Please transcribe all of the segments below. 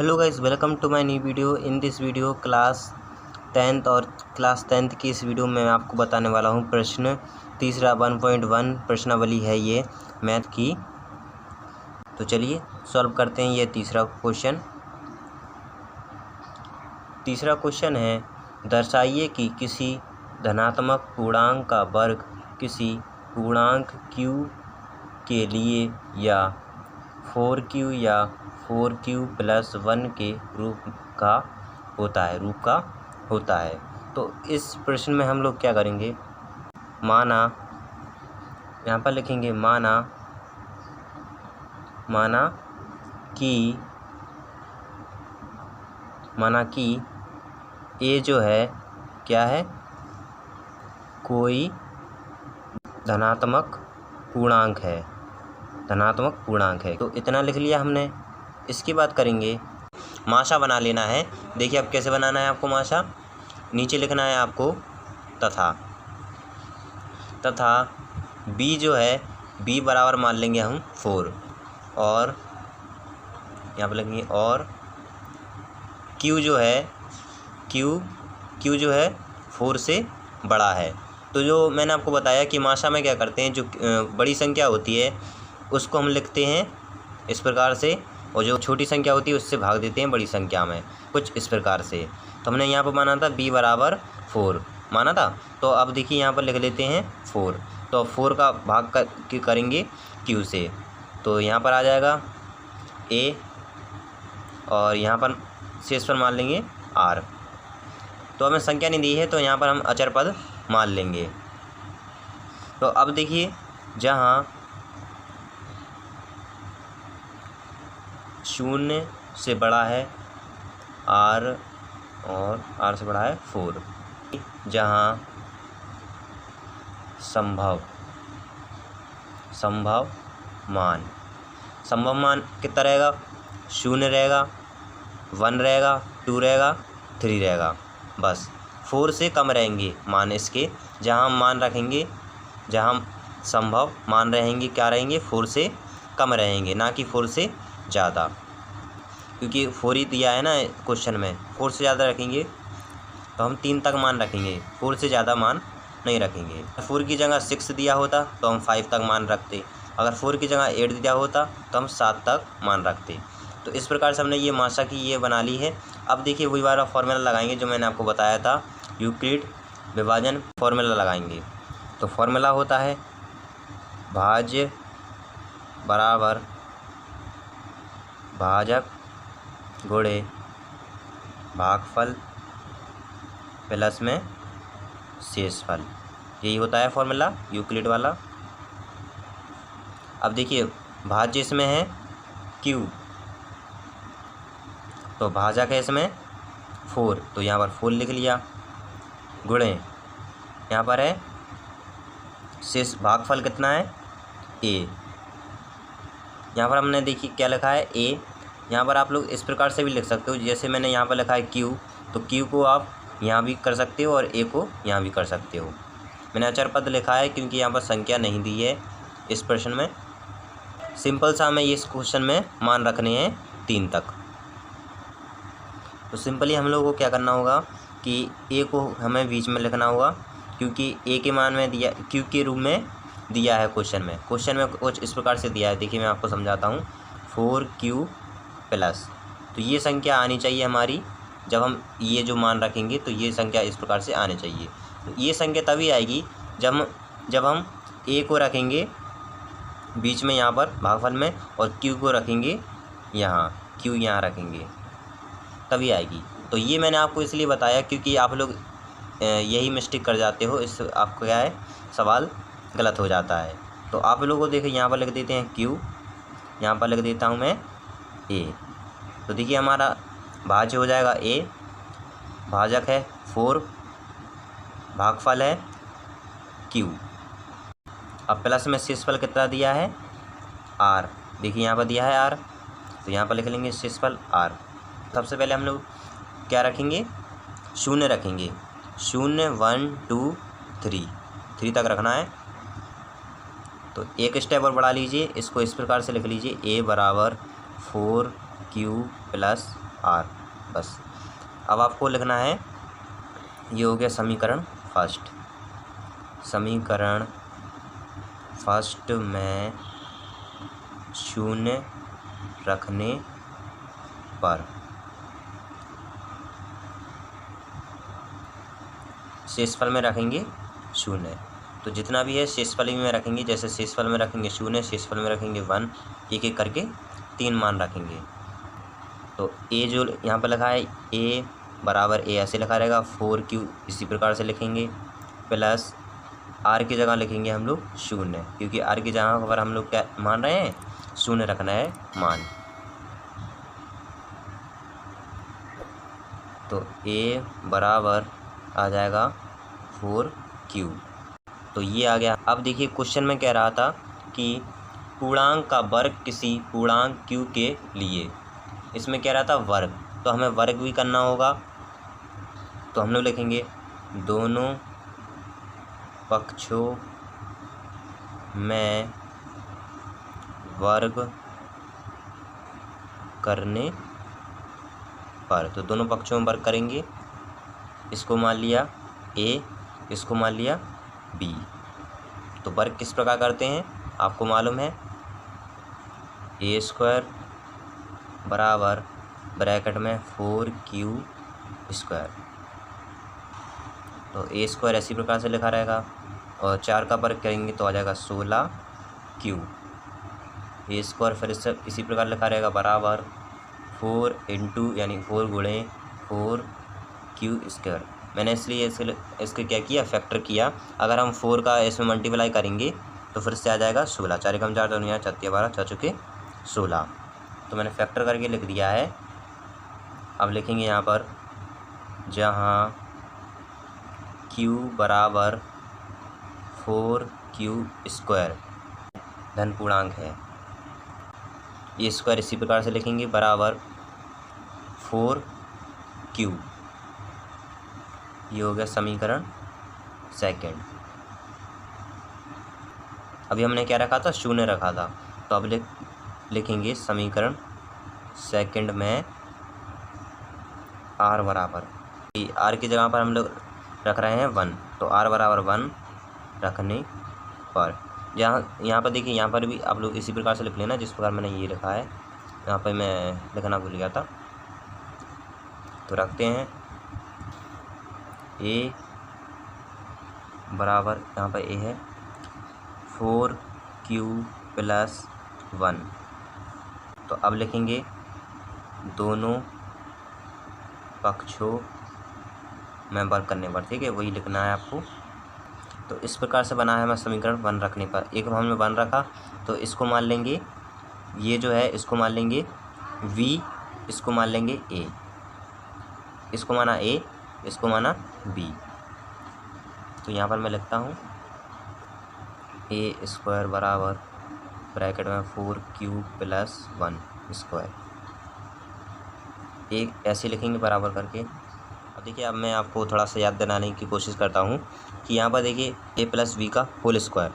Hello guys, welcome to my new video. In this video class 10th की इस video में मैं आपको बताने वाला हूं प्रश्न तीसरा 1.1 प्रश्नावली है ये मैथ की। तो चलिए सॉल्व करते हैं ये तीसरा क्वेश्चन है, दर्शाइए कि किसी धनात्मक पूर्णांक का वर्ग किसी पूर्णांक q के लिए या 4q या 4q + 1 के रूप का होता है। तो इस प्रश्न में हम लोग क्या करेंगे, माना यहाँ पर लिखेंगे माना कि ए जो है क्या है, कोई धनात्मक पूर्णांक है। तो इतना लिख लिया हमने। इसकी बात करेंगे, माशा बना लेना है। देखिए अब कैसे बनाना है आपको माशा। नीचे लिखना है आपको तथा b जो है b बराबर मान लेंगे हम 4 और यहाँ पर लिखेंगे और q जो है 4 से बड़ा है। तो जो मैंने आपको बताया कि माशा में क्या करते हैं, जो बड़ी संख्या होती है उसको हम लिखते हैं इस प्रकार से, और जो छोटी संख्या होती है उससे भाग देते हैं बड़ी संख्या में, कुछ इस प्रकार से। तो हमने यहाँ पर माना था b बराबर 4 माना था। तो अब देखिए यहाँ पर लिख लेते हैं 4। तो 4 का भाग करेंगे q से, तो यहाँ पर आ जाएगा a और यहाँ पर शेष पर मान लेंगे r। तो हमें संख्या नहीं दी है तो यहाँ पर हम अचर पद मान लेंगे। तो अब देखिए जहाँ 0 से बड़ा है r और r से बड़ा है 4, जहाँ संभव मान कितना रहेगा, 0 रहेगा, 1 रहेगा, 2 रहेगा, 3 रहेगा। बस 4 से कम रहेंगे मान इसके। जहाँ हम मान रखेंगे, जहाँ संभव मान रहेंगे क्या रहेंगे, 4 से कम रहेंगे, ना कि 4 से ज़्यादा, क्योंकि 4 ही दिया है ना क्वेश्चन में। 4 से ज़्यादा रखेंगे तो हम 3 तक मान रखेंगे, 4 से ज़्यादा मान नहीं रखेंगे। 4 की जगह 6 दिया होता तो हम 5 तक मान रखते, अगर 4 की जगह 8 दिया होता तो हम 7 तक मान रखते। तो इस प्रकार से हमने ये माशा की ये बना ली है। अब देखिए वही वाला फार्मूला लगाएंगे जो मैंने आपको बताया था, यूक्लिड विभाजन फार्मूला लगाएंगे। तो फार्मूला होता है भाज्य बराबर भाजक गुणे भागफल प्लस में शेषफल, यही होता है फार्मूला यूक्लिड वाला। अब देखिए भाज्य इसमें है q, तो भाजक है इसमें 4, तो यहाँ पर 4 लिख लिया, गुणे यहाँ पर है शेष भागफल कितना है a। यहाँ पर हमने देखिए क्या लिखा है a। यहाँ पर आप लोग इस प्रकार से भी लिख सकते हो, जैसे मैंने यहाँ पर लिखा है q, तो q को आप यहाँ भी कर सकते हो और a को यहाँ भी कर सकते हो। मैंने अचर पद लिखा है क्योंकि यहाँ पर संख्या नहीं दी है इस प्रश्न में। सिंपल सा हमें इस क्वेश्चन में मान रखने हैं 3 तक। तो सिंपली हम लोगों को क्या करना होगा कि a को हमें बीच में लिखना होगा, क्योंकि a के मान में दिया q के रूप में दिया है क्वेश्चन में कुछ इस प्रकार से दिया है। देखिए मैं आपको समझाता हूँ, 4q प्लस, तो ये संख्या आनी चाहिए हमारी। जब हम ये जो मान रखेंगे तो ये संख्या इस प्रकार से आनी चाहिए। तो ये संख्या तभी आएगी जब हम a को रखेंगे बीच में यहाँ पर भागफल में, और q को रखेंगे यहाँ, q यहाँ रखेंगे, तभी आएगी। तो ये मैंने आपको इसलिए बताया क्योंकि आप लोग यही मिस्टेक कर जाते हो, इस आपको क्या है सवाल गलत हो जाता है। तो आप लोगों को देखिए यहाँ पर लिख देते हैं q, यहाँ पर लिख देता हूँ मैं a। तो देखिए हमारा भाज्य हो जाएगा a, भाजक है 4, भागफल है q। अब प्लस में शेषफल कितना दिया है r, देखिए यहाँ पर दिया है r, तो यहाँ पर लिख लेंगे शेषफल r। सबसे पहले हम लोग क्या रखेंगे, 0 रखेंगे, 0 1 2 3 तक रखना है। तो एक स्टेप और बढ़ा लीजिए, इसको इस प्रकार से लिख लीजिए a बराबर 4q + आर। बस अब आपको लिखना है, ये हो गया समीकरण फर्स्ट। समीकरण फर्स्ट में शून्य रखने पर शेषफल में रखेंगे शून्य, तो जितना भी है शेषफल में रखेंगे। जैसे शेषफल में रखेंगे शून्य, शेषफल में रखेंगे 1, एक एक करके 3 मान रखेंगे। तो ए जो यहाँ पर लिखा है ए बराबर ए ऐसे लिखा रहेगा, 4q इसी प्रकार से लिखेंगे, प्लस आर की जगह लिखेंगे हम लोग शून्य, क्योंकि आर की जगह पर हम लोग क्या मान रहे हैं, शून्य रखना है मान। तो ए बराबर आ जाएगा 4q। तो ये आ गया। अब देखिए क्वेश्चन में कह रहा था कि पूर्णांक का वर्ग किसी पूर्णांक q के लिए, इसमें कह रहा था वर्ग, तो हमें वर्ग भी करना होगा। तो हम लोग लिखेंगे दोनों पक्षों में वर्ग करने पर, तो दोनों पक्षों में वर्ग करेंगे। इसको मान लिया ए, इसको मान लिया बी। तो वर्ग किस प्रकार करते हैं आपको मालूम है, ए स्क्वायर बराबर ब्रैकेट में 4q स्क्वायर। तो ए स्क्वायर इसी प्रकार से लिखा रहेगा, और 4 का वर्ग करेंगे तो आ जाएगा 16q। ए स्क्वायर फिर से इसी प्रकार लिखा रहेगा बराबर 4 इंटू यानी 4 गुणे 4q स्क्वायर। मैंने इसलिए इसके क्या किया, फैक्टर किया। अगर हम 4 का इसमें मल्टीप्लाई करेंगे तो फिर से आ जाएगा 16, 4 कम 4 तो 4 12 4 चुके 16। तो मैंने फैक्टर करके लिख दिया है। अब लिखेंगे यहाँ पर जहाँ q बराबर 4q स्क्वायर धन पूर्णांक है, ये स्क्वायर इसी प्रकार से लिखेंगे बराबर 4q। ये हो गया समीकरण सेकंड। अभी हमने क्या रखा था, शून्य रखा था। तो अब लिखेंगे समीकरण सेकंड में आर बराबर, आर की जगह पर हम लोग रख रहे हैं 1, तो आर बराबर 1 रखने पर, यहाँ पर देखिए, यहाँ पर भी आप लोग इसी प्रकार से लिख लेना जिस प्रकार मैंने ये लिखा है। यहाँ पर मैं लिखना भूल गया था, तो रखते हैं ए बराबर, यहाँ पर ए है 4q प्लस 1। तो अब लिखेंगे दोनों पक्षों में वर्ग करने पर, ठीक है, वही लिखना है आपको। तो इस प्रकार से बना है हमारा समीकरण 1 रखने पर। एक हमने 1 रखा, तो इसको मान लेंगे, ये जो है इसको मान लेंगे v, इसको मान लेंगे a, इसको माना a, इसको माना b। तो यहाँ पर मैं लिखता हूँ ए स्क्वायर बराबर ब्रैकेट में 4q प्लस 1 स्क्वायर, एक ऐसे लिखेंगे बराबर करके। अब देखिए, अब मैं आपको थोड़ा सा याद दिलाने की कोशिश करता हूँ कि यहाँ पर देखिए a प्लस बी का होल स्क्वायर,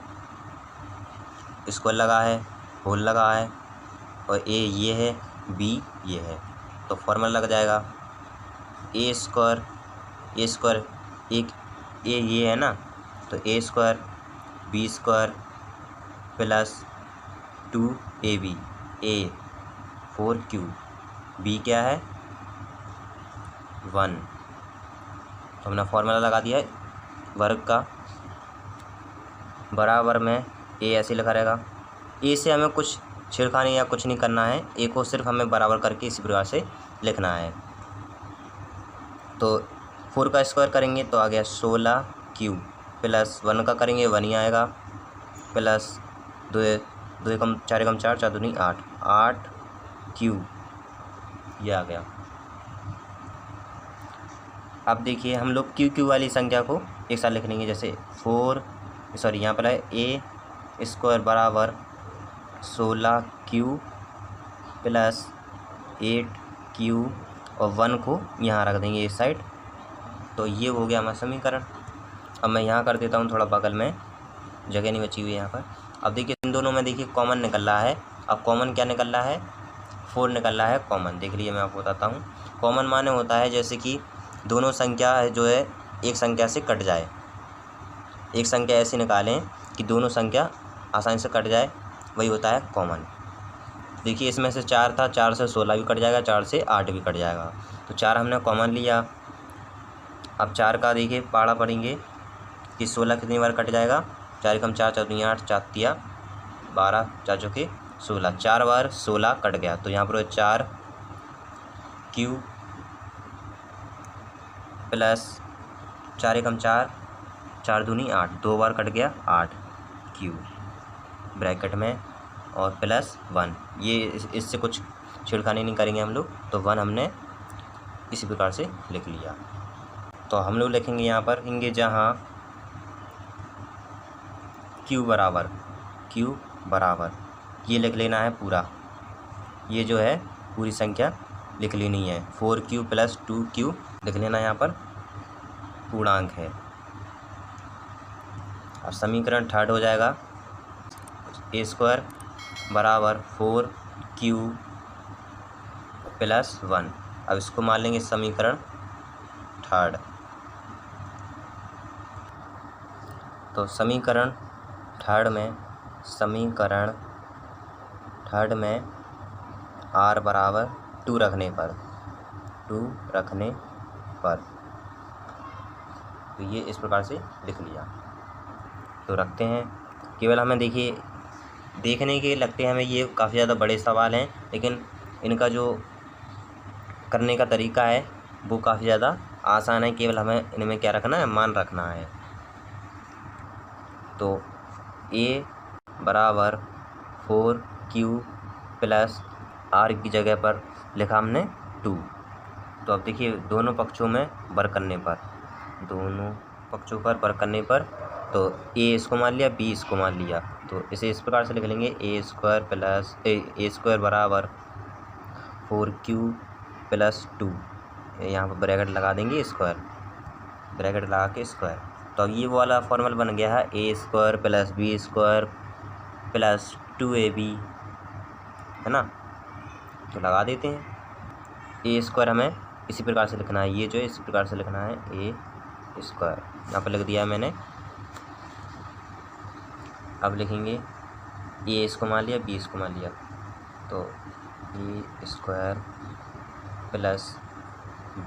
स्क्वायर लगा है, होल लगा है, और a ये है, b ये है, तो फॉर्मूला लग जाएगा ए स्क्वायर एक a ये है ना, तो a square b square plus 2ab, a 4q, b क्या है 1। तो हमने फॉर्मूला लगा दिया है वर्ग का, बराबर में a ऐसे लिखा रहेगा। a से हमें कुछ छेड़खानी या कुछ नहीं करना है, a को सिर्फ हमें बराबर करके इसी प्रकार से लिखना है। तो 4 का स्क्वायर करेंगे तो आ गया 16q, प्लस 1 का करेंगे 1 ही आएगा, प्लस 2 कम 4 कम 4 4 दूनी 8, 8q ये आ गया। अब देखिए हम लोग q वाली संख्या को एक साथ लिख लेंगे, जैसे यहाँ पर है a स्क्वायर बराबर 16q प्लस 8q, और 1 को यहाँ रख देंगे इस साइड। तो ये हो गया हमारा समीकरण। अब मैं यहाँ कर देता हूँ, थोड़ा बगल में जगह नहीं बची हुई है यहाँ पर। अब देखिए इन दोनों में देखिए कॉमन निकल रहा है। अब कॉमन क्या निकल रहा है, 4 निकल रहा है कॉमन। देख लीजिए मैं आपको बताता हूँ। कॉमन माने होता है जैसे कि दोनों संख्या जो है एक संख्या से कट जाए। एक संख्या ऐसी निकालें कि दोनों संख्या आसानी से कट जाए, वही होता है कॉमन। देखिए इसमें से 4 था, 4 से 16 भी कट जाएगा, 4 से 8 भी कट जाएगा। तो 4 हमने कॉमन लिया। अब 4 का देखिए पाड़ा पढ़ेंगे कि 16 कितनी बार कट जाएगा। 4 एकम 4, 4 दूनी 8, 4 तिया 12, 4 चौके 16, 4 बार 16 कट गया। तो यहाँ पर 4 क्यू प्लस 4 एकम 4, 4 दूनी 8, 2 बार कट गया 8 क्यू ब्रैकेट में और प्लस 1। ये इससे कुछ छिड़खानी नहीं करेंगे हम लोग, तो 1 हमने इसी प्रकार से लिख लिया। तो हम लोग लिखेंगे यहाँ पर इंगे जहाँ क्यू बराबर ये लिख लेना है पूरा। ये जो है पूरी संख्या लिख लेनी है। 4q प्लस 2q लिख लेना यहाँ पर पूर्णांक है। अब समीकरण थर्ड हो जाएगा a² बराबर 4q प्लस 1। अब इसको मान लेंगे समीकरण थर्ड। तो समीकरण थर्ड में r बराबर 2 रखने पर तो ये इस प्रकार से लिख लिया। तो रखते हैं। केवल हमें देखिए देखने के लगते हैं हमें ये काफ़ी ज़्यादा बड़े सवाल हैं, लेकिन इनका जो करने का तरीका है वो काफ़ी ज़्यादा आसान है। केवल हमें इनमें क्या रखना है, मान रखना है। तो a बराबर 4q प्लस r की जगह पर लिखा हमने 2। तो अब देखिए दोनों पक्षों पर करने पर तो a इसको मान लिया, b इसको मान लिया। तो इसे इस प्रकार से लिख लेंगे a² बराबर 4q प्लस 2। यहाँ पर ब्रैकेट लगा देंगे स्क्वायर, ब्रैकेट लगा के स्क्वायर। तो अब ये वाला फॉर्मूला बन गया है a² plus b² plus 2ab, है ना। तो लगा देते हैं। a² हमें इसी प्रकार से लिखना है, ये जो है इसी प्रकार से लिखना है a²। यहाँ पर लिख दिया है मैंने। अब लिखेंगे a इसको मान लिया, b इसको मान लिया। तो a² plus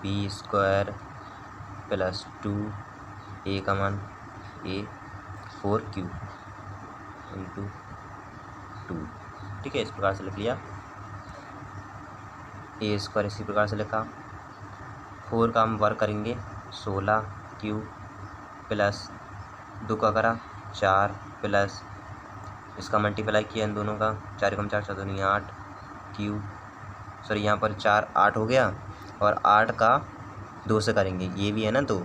b² plus 2a का मान a 4q इंटू 2। ठीक है, इस प्रकार से लिख लिया। a² इसी प्रकार से लिखा। 4 का हम वर्क करेंगे 16q प्लस 2 का करा 4 प्लस इसका मल्टीप्लाई किया इन दोनों का 4 एकम 4, 4 दूनी 8 q। सॉरी यहाँ पर 4 8 हो गया और 8 का 2 से करेंगे, ये भी है ना 2।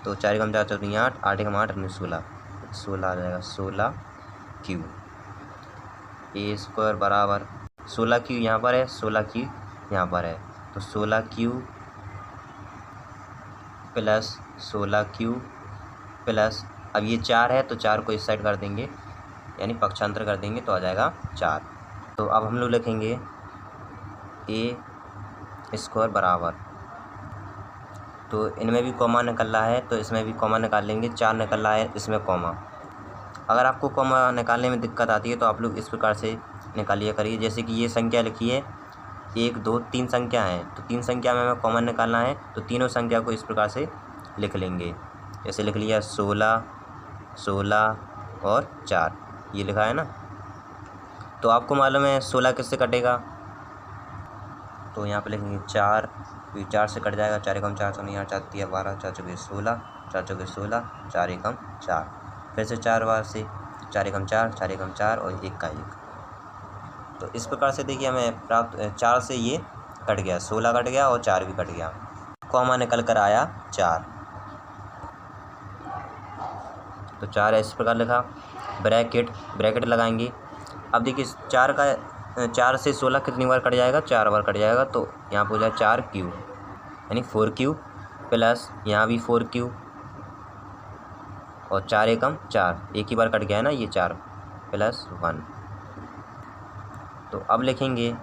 तो 4 एकम 4, 4 दूनी 8, 8 एकम 8 16 आ जाएगा 16q। a² बराबर 16q यहाँ पर है, 16q यहाँ पर है। तो 16q प्लस 16q प्लस, अब ये 4 है तो 4 को इस साइड कर देंगे, यानी पक्षांतर कर देंगे तो आ जाएगा 4। तो अब हम लोग लिखेंगे a² बराबर, तो इनमें भी कॉमा निकल रहा है तो इसमें भी कॉमा निकाल लेंगे। 4 निकल रहा है, इसमें कॉमा। अगर आपको कॉमा निकालने में दिक्कत आती है तो आप लोग इस प्रकार से निकालिए करिए। जैसे कि ये संख्या लिखी है 1 2 3 संख्या हैं, तो 3 संख्या में हमें कॉमन निकालना है, तो तीनों संख्या को इस प्रकार से लिख लेंगे। जैसे लिख लिया 16 16 और 4, ये लिखा है ना। तो आपको मालूम है 16 किससे कटेगा, तो यहाँ पे लिखेंगे 4, फिर 4 से कट जाएगा। 4 एकम 4, 4 4 तिया 12, 4 चौके 16, 4 चौके 16, 4 एकम 4, फिर से 4 बार से 4 एकम 4, 4 एकम 4 और 1 का 1। तो इस प्रकार से देखिए हमें प्राप्त 4 से ये कट गया, 16 कट गया और 4 भी कट गया, कॉमा निकल कर आया 4। तो 4 इस प्रकार लिखा, ब्रैकेट लगाएंगे। अब देखिए 4 से 16 कितनी बार कट जाएगा, 4 बार कट जाएगा। तो यहाँ पर हो जाए 4q यानी 4q प्लस यहाँ भी 4q और 4 एकम 4, एक ही बार कट गया है ना ये 4 प्लस 1। तो अब लिखेंगे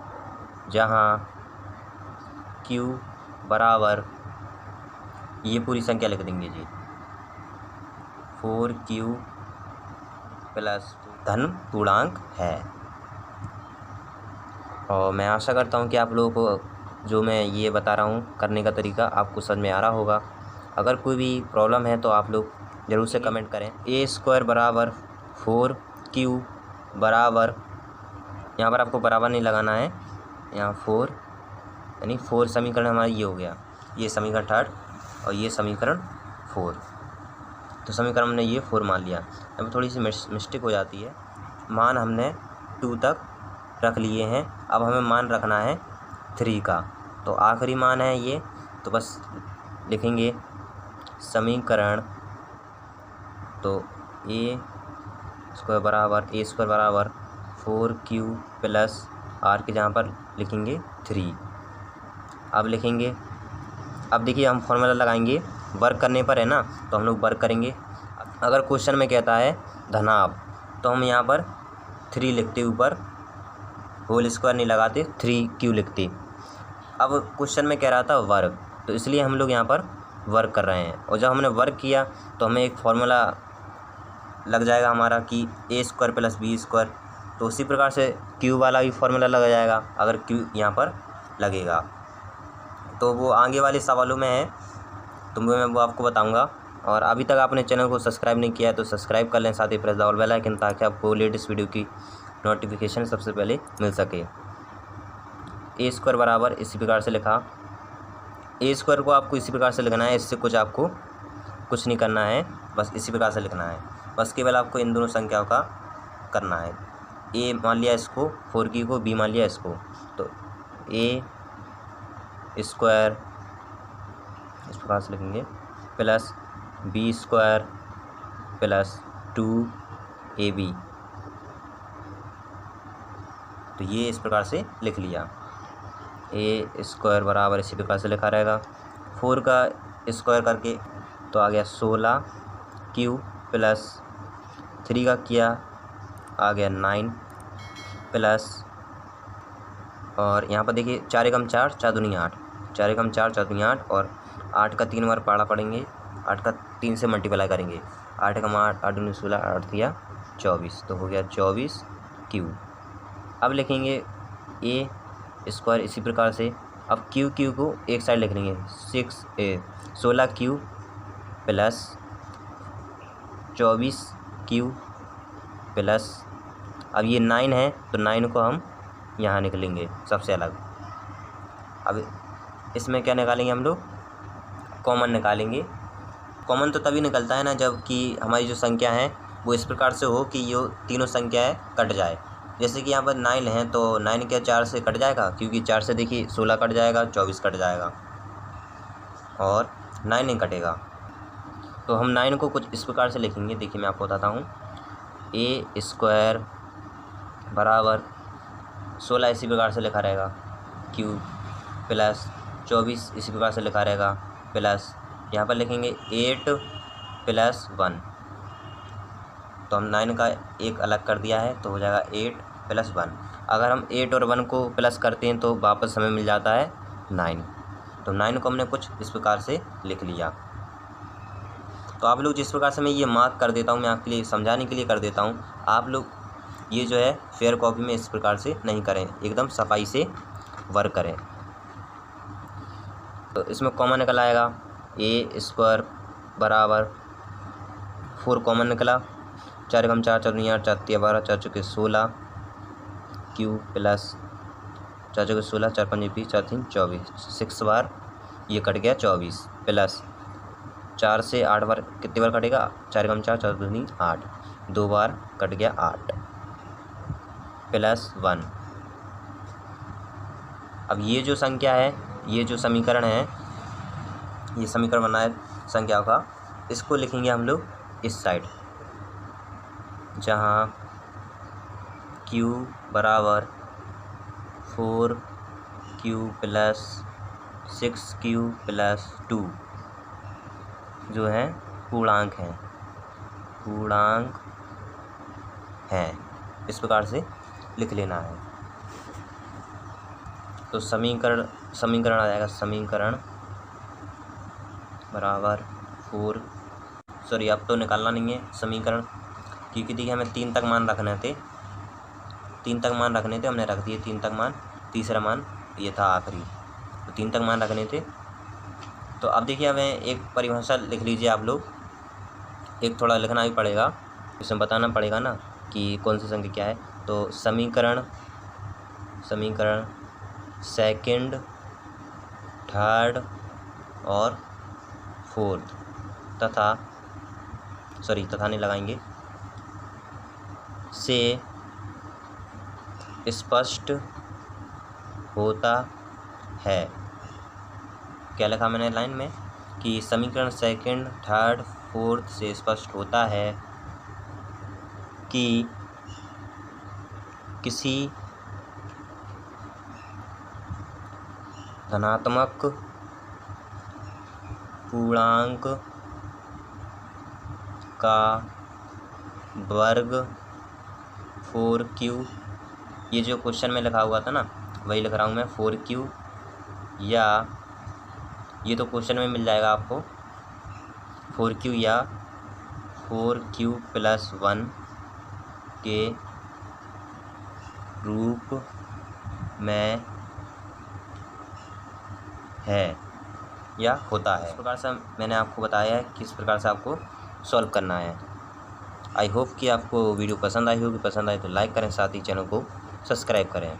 जहाँ q बराबर, ये पूरी संख्या लिख देंगे जी, 4q प्लस धन पूर्णांक है। और मैं आशा करता हूँ कि आप लोगों को जो मैं ये बता रहा हूँ करने का तरीका आपको समझ में आ रहा होगा। अगर कोई भी प्रॉब्लम है तो आप लोग ज़रूर से कमेंट करें। a² बराबर 4q बराबर, यहाँ पर आपको बराबर नहीं लगाना है, यहाँ 4 यानी 4 समीकरण हमारा ये हो गया, ये समीकरण 3 और ये समीकरण 4। तो समीकरण हमने ये 4 मान लिया। अब थोड़ी सी मिस्टेक हो जाती है, मान हमने 2 तक रख लिए हैं, अब हमें मान रखना है 3 का, तो आखिरी मान है ये, तो बस लिखेंगे समीकरण, तो a² बराबर 4q प्लस r के जहाँ पर लिखेंगे 3। अब लिखेंगे, अब देखिए हम फॉर्मूला लगाएंगे, वर्क करने पर है ना, तो हम लोग वर्क करेंगे। अगर क्वेश्चन में कहता है धनाभ, तो हम यहाँ पर 3 लिखते, ऊपर होल स्क्वायर नहीं लगाते, 3q लिखते। अब क्वेश्चन में कह रहा था वर्क, तो इसलिए हम लोग यहाँ पर वर्क कर रहे हैं। और जब हमने वर्क किया तो हमें एक फार्मूला लग जाएगा हमारा कि a² प्लस b², तो उसी प्रकार से q वाला भी फार्मूला लग जाएगा अगर q यहाँ पर लगेगा। तो वो आगे वाले सवालों में है, तो मैं वो आपको बताऊंगा। और अभी तक आपने चैनल को सब्सक्राइब नहीं किया है तो सब्सक्राइब कर लें, साथ ही press the all bell icon, ताकि आपको लेटेस्ट वीडियो की नोटिफिकेशन सबसे पहले मिल सके। a² बराबर इसी प्रकार से लिखा, a² को आपको इसी प्रकार से लिखना है, इससे कुछ आपको कुछ नहीं करना है, बस इसी प्रकार से लिखना है। बस केवल आपको इन दोनों संख्याओं का करना है, a मान लिया इसको 4q को, b मान लिया इसको, तो a² इस प्रकार से लिखेंगे प्लस b² प्लस 2ab, तो ये इस प्रकार से लिख लिया। a² बराबर इसी प्रकार से लिखा रहेगा, 4 का स्क्वायर करके तो आ गया 16q प्लस 3 का किया आ गया 9 प्लस, और यहाँ पर देखिए 4 एकम 4, 4 दूनी 8, 4 एकम 4, 4 दूनी 8, और 8 का 3 बार पढ़ा पड़ेंगे, 8 का 3 से मल्टीप्लाई करेंगे, 8 एकम 8, 8 दूनी 16, 8 दिया 24, तो हो गया 24q। अब लिखेंगे a² इसी प्रकार से, अब q को एक साइड लिख लेंगे, 16q प्लस 24q प्लस, अब ये 9 है तो 9 को हम यहाँ निकलेंगे सबसे अलग। अब इसमें क्या निकालेंगे हम लोग, कॉमन निकालेंगे। कॉमन तो तभी निकलता है ना जब कि हमारी जो संख्या है वो इस प्रकार से हो कि ये तीनों संख्याएं कट जाए। जैसे कि यहाँ पर 9 है तो 9 क्या 4 से कट जाएगा, क्योंकि 4 से देखिए 16 कट जाएगा, 24 कट जाएगा और 9 नहीं कटेगा। तो हम 9 को कुछ इस प्रकार से लिखेंगे, देखिए मैं आपको बताता हूँ। a² बराबर 16 इसी प्रकार से लिखा रहेगा, q प्लस 24 इसी प्रकार से लिखा रहेगा, प्लस यहाँ पर लिखेंगे 8 प्लस 1, तो हम 9 का एक अलग कर दिया है तो हो जाएगा 8 प्लस 1। अगर हम 8 और 1 को प्लस करते हैं तो वापस हमें मिल जाता है 9, तो 9 को हमने कुछ इस प्रकार से लिख लिया। तो आप लोग जिस प्रकार से मैं ये मार्क कर देता हूँ, मैं आपके लिए समझाने के लिए कर देता हूँ, आप लोग ये जो है फेयर कॉपी में इस प्रकार से नहीं करें, एकदम सफाई से वर्क करें। तो इसमें कॉमन निकल आएगा, a² बराबर 4 कॉमन निकला, 4 एकम 4, 4 दूनी 8, 4 तिया 12, 4 चौके 16 q प्लस 4 चौके 16, 4 पंजे 20, 4 तीन 24, 6 बार ये कट गया 24, प्लस 4 से 8 बार कितनी बार कटेगा, 4 एकम 4, 4 दूनी 8, 2 बार कट गया 8 प्लस 1। अब ये जो संख्या है, ये जो समीकरण है, ये समीकरण बना है संख्याओं का, इसको लिखेंगे हम लोग इस साइड, जहाँ q बराबर 4q प्लस 6q प्लस 2 जो है पूर्णांक हैं, इस प्रकार से लिख लेना है। तो समीकरण आ जाएगा, समीकरण बराबर 4, सॉरी अब तो निकालना नहीं है समीकरण, क्योंकि देखिए हमें 3 तक मान रखने थे, 3 तक मान रखने थे, हमने रख दिए 3 तक मान, तीसरा मान ये था आखिरी, तो 3 तक मान रखने थे। तो अब देखिए हमें एक परिभाषा लिख लीजिए आप लोग, एक थोड़ा लिखना भी पड़ेगा, इसमें बताना पड़ेगा ना कि कौन सी संख्या क्या है। तो समीकरण सेकंड, थर्ड और फोर्थ तथा नहीं लगाएंगे, से स्पष्ट होता है। क्या लिखा मैंने लाइन में कि समीकरण सेकंड, थर्ड, फोर्थ से स्पष्ट होता है कि किसी धनात्मक पूर्णांक का वर्ग 4q, ये जो क्वेश्चन में लिखा हुआ था ना वही लिख रहा हूँ मैं, 4q, या ये तो क्वेश्चन में मिल जाएगा आपको, 4q या 4q + 1 के रूप में है या होता है। इस प्रकार से मैंने आपको बताया है किस प्रकार से आपको सॉल्व करना है। आई होप कि आपको वीडियो पसंद आई होगी, पसंद आए तो लाइक करें, साथ ही चैनल को सब्सक्राइब करें।